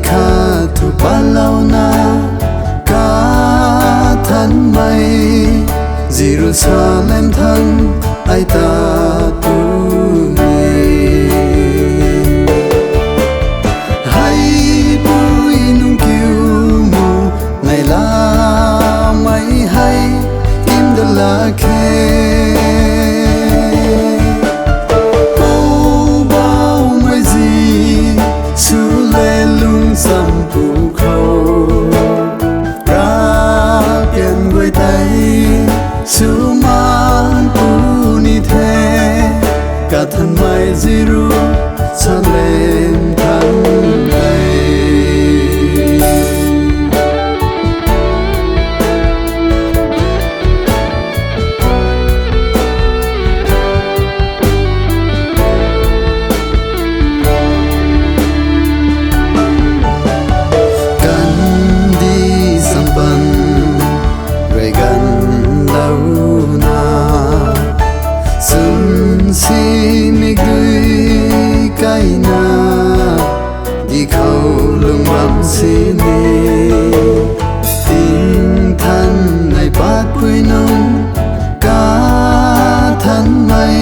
kha thu ba lâu na cả thân mây Jerusalem thân ai ta tu hay bụi nung kiêu mù ngày la mấy hay im đờ la khe sampu khâu ra biển quay tay su man pu ni the cả thân mai ziru sa lên thăng tay si mi gửi cái na đi khâu lưng bám si ni tinh thần này bát bụi nông cả thân mây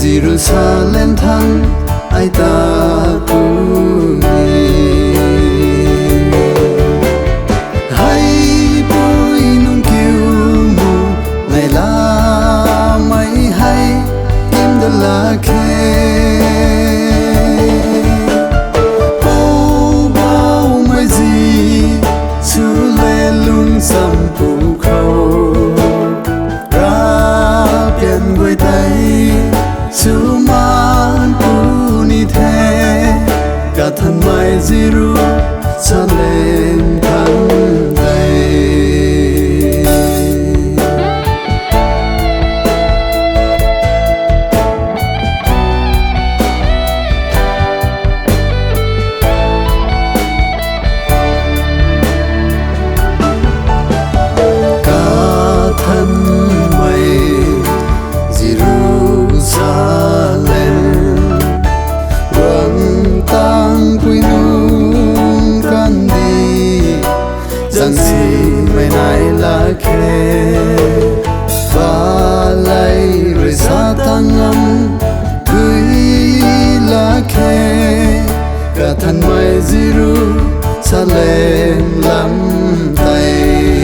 Jerusalem thăng ai ta tu hay bụi nông kiêu mù này là mấy hay la khe bao mai gì su le lung sampu khâu ra biển quay tay su man pu ni the cả thân mai ziru sa lên thăng tay rằng si mày này là khe và lại rồi xa tăng âm gửi là khe cả thân mày Jerusalem lắm tay